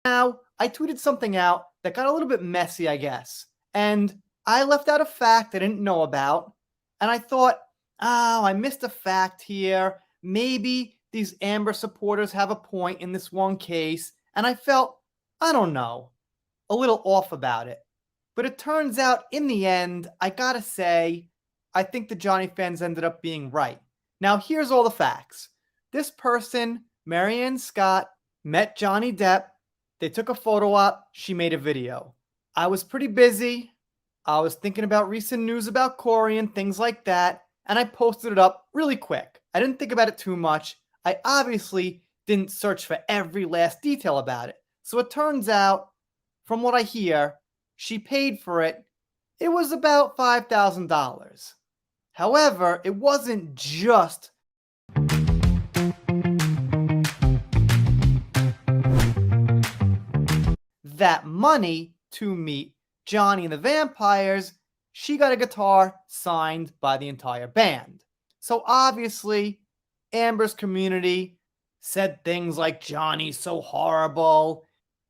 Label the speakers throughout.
Speaker 1: Now, I tweeted something out that got a little bit messy, I guess, and I left out a fact I didn't know about, and I thought, oh, I missed a fact here. Maybe these Amber supporters have a point in this one case, and I felt, I don't know, a little off about it. But it turns out, in the end, I gotta say, I think the Johnny fans ended up being right. Now, here's all the facts. This person, Marianne Scott, met Johnny Depp. They took a photo op. She made a video. I was pretty busy. I was thinking about recent news about Corey and things like that, and I posted it up really quick. I didn't think about it too much. I obviously didn't search for every last detail about it. So it turns out, from what I hear, she paid for it. It was about $5,000. However, it wasn't just that money to meet Johnny and the Vampires. She got a guitar signed by the entire band. So obviously, Amber's community said things like, Johnny's so horrible,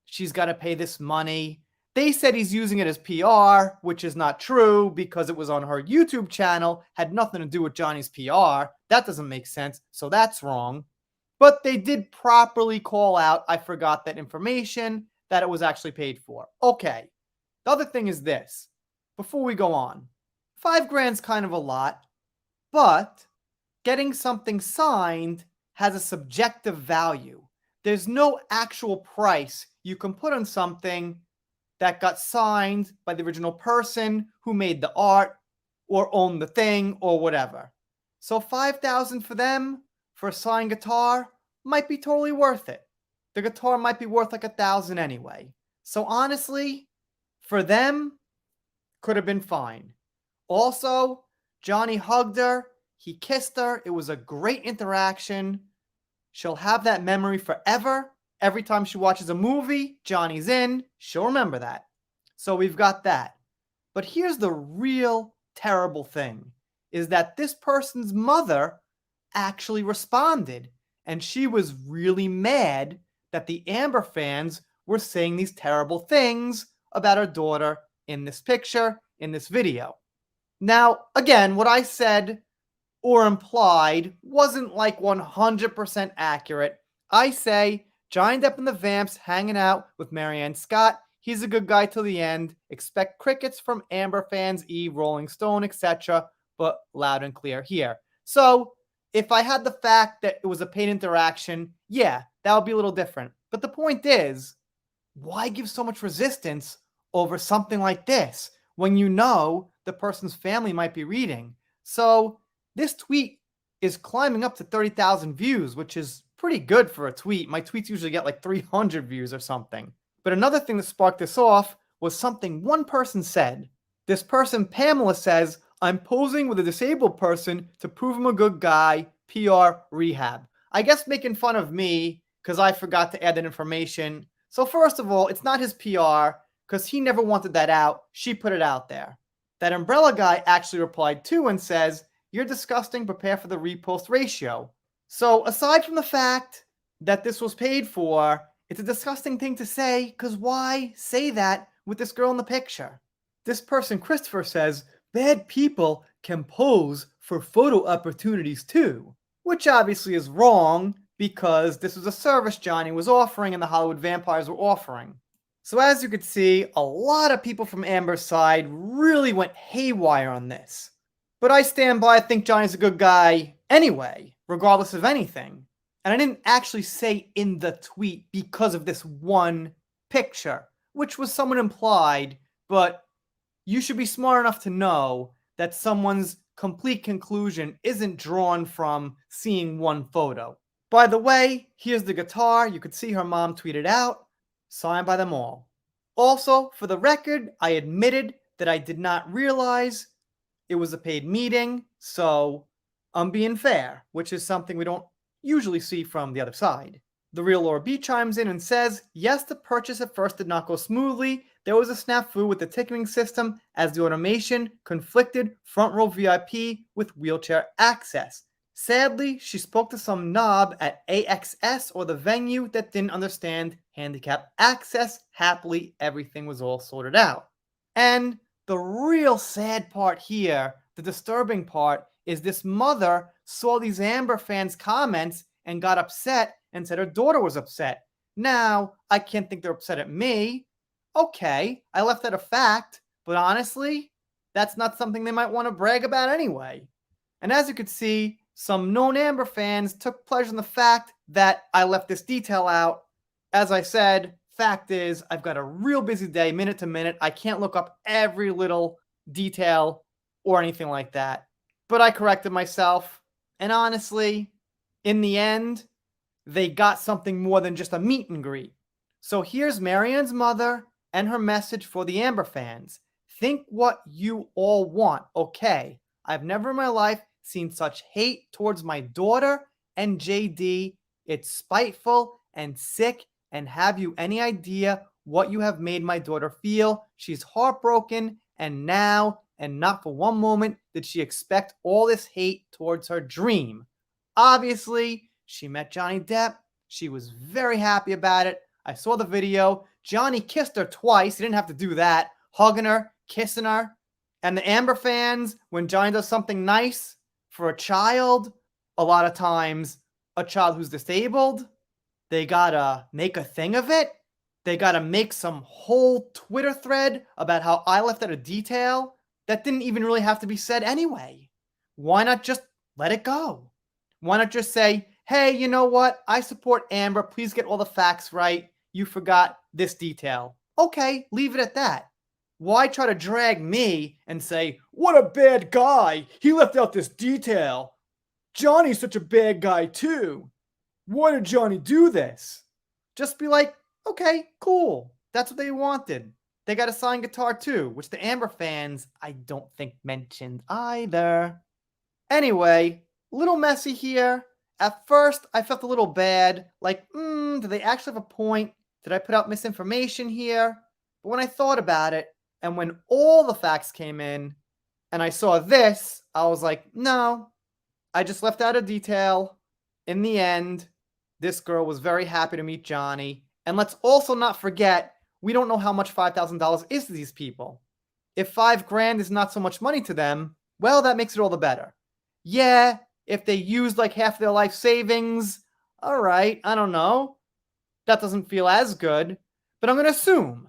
Speaker 1: she's got to pay this money. They said he's using it as PR, which is not true because it was on her YouTube channel, had nothing to do with Johnny's PR. That doesn't make sense, so that's wrong. But they did properly call out, I forgot that information, that it was actually paid for. Okay, the other thing is this, before we go on. $5,000's kind of a lot, but getting something signed has a subjective value. There's no actual price you can put on something that got signed by the original person who made the art or owned the thing or whatever. So $5,000 for them for a signed guitar might be totally worth it. The guitar might be worth like $1,000 anyway. So honestly, for them, could have been fine. Also, Johnny hugged her. He kissed her. It was a great interaction. She'll have that memory forever. Every time she watches a movie, Johnny's in. She'll remember that. So we've got that. But here's the real terrible thing, is that this person's mother actually responded. And she was really mad that the Amber fans were saying these terrible things about her daughter in this picture, in this video. Now, again, what I said or implied wasn't like 100% accurate. I say Johnny Depp and the Vamps hanging out with Marianne Scott. He's a good guy till the end. Expect crickets from Amber fans, Rolling Stone, etc. But loud and clear here. So if I had the fact that it was a paid interaction, yeah, that would be a little different. But the point is, why give so much resistance over something like this when you know the person's family might be reading? So this tweet is climbing up to 30,000 views, which is pretty good for a tweet. My tweets usually get like 300 views or something. But another thing that sparked this off was something one person said. This person, Pamela, says, I'm posing with a disabled person to prove I'm a good guy, PR rehab. I guess making fun of me because I forgot to add that information. So first of all, it's not his PR because he never wanted that out. She put it out there. That Umbrella guy actually replied too and says, you're disgusting, prepare for the repost ratio. So aside from the fact that this was paid for, it's a disgusting thing to say, because why say that with this girl in the picture? This person, Christopher, says, bad people can pose for photo opportunities too, which obviously is wrong because this was a service Johnny was offering and the Hollywood Vampires were offering. So as you could see, a lot of people from Amber's side really went haywire on this. But I stand by, I think Johnny's a good guy anyway, regardless of anything. And I didn't actually say in the tweet because of this one picture, which was somewhat implied, but you should be smart enough to know that someone's complete conclusion isn't drawn from seeing one photo. By the way, here's the guitar. You could see her mom tweeted out, signed by them all. Also, for the record, I admitted that I did not realize it was a paid meeting, so I'm being fair, which is something we don't usually see from the other side. The real Laura B chimes in and says, yes, the purchase at first did not go smoothly. There was a snafu with the ticketing system as the automation conflicted front row VIP with wheelchair access. Sadly, she spoke to some knob at AXS or the venue that didn't understand handicap access. Happily, everything was all sorted out. And the real sad part here, the disturbing part, is this mother saw these Amber fans' comments and got upset and said her daughter was upset. Now, I can't think they're upset at me. Okay, I left out a fact, but honestly, that's not something they might want to brag about anyway. And as you could see, some known Amber fans took pleasure in the fact that I left this detail out. As I said, fact is, I've got a real busy day, minute to minute. I can't look up every little detail or anything like that. But I corrected myself. And honestly, in the end, they got something more than just a meet and greet. So here's Marianne's mother and her message for the Amber fans. Think what you all want, okay? I've never in my life seen such hate towards my daughter and JD. It's spiteful and sick. And have you any idea what you have made my daughter feel? She's heartbroken, and now, and not for one moment, did she expect all this hate towards her dream. Obviously, she met Johnny Depp. She was very happy about it. I saw the video. Johnny kissed her twice. He didn't have to do that. Hugging her, kissing her. And the Amber fans, when Johnny does something nice for a child, a lot of times a child who's disabled, they gotta make a thing of it. They gotta make some whole Twitter thread about how I left out a detail that didn't even really have to be said anyway. Why not just let it go? Why not just say, hey, you know what? I support Amber. Please get all the facts right. You forgot this detail. Okay, leave it at that. Why try to drag me and say, what a bad guy. He left out this detail. Johnny's such a bad guy too. Why did Johnny do this? Just be like, okay, cool. That's what they wanted. They got a signed guitar too, which the Amber fans, I don't think mentioned either. Anyway, a little messy here. At first, I felt a little bad. Like, do they actually have a point? Did I put out misinformation here? But when I thought about it, and when all the facts came in, and I saw this, I was like, no, I just left out a detail. In the end, this girl was very happy to meet Johnny. And let's also not forget, we don't know how much $5,000 is to these people. If $5,000 is not so much money to them, well, that makes it all the better. Yeah, if they used like half their life savings, all right, I don't know. That doesn't feel as good. But I'm going to assume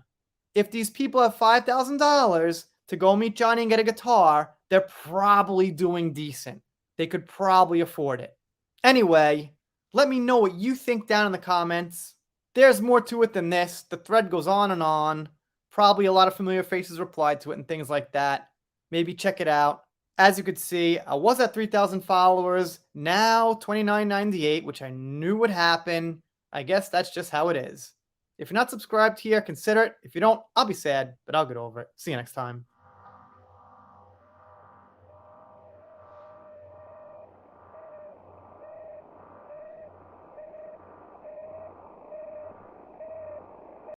Speaker 1: if these people have $5,000 to go meet Johnny and get a guitar, they're probably doing decent. They could probably afford it. Anyway, let me know what you think down in the comments. There's more to it than this. The thread goes on and on. Probably a lot of familiar faces replied to it and things like that. Maybe check it out. As you could see, I was at 3,000 followers, now 2998, which I knew would happen. I guess that's just how it is. If you're not subscribed here, consider it. If you don't, I'll be sad, but I'll get over it. See you next time.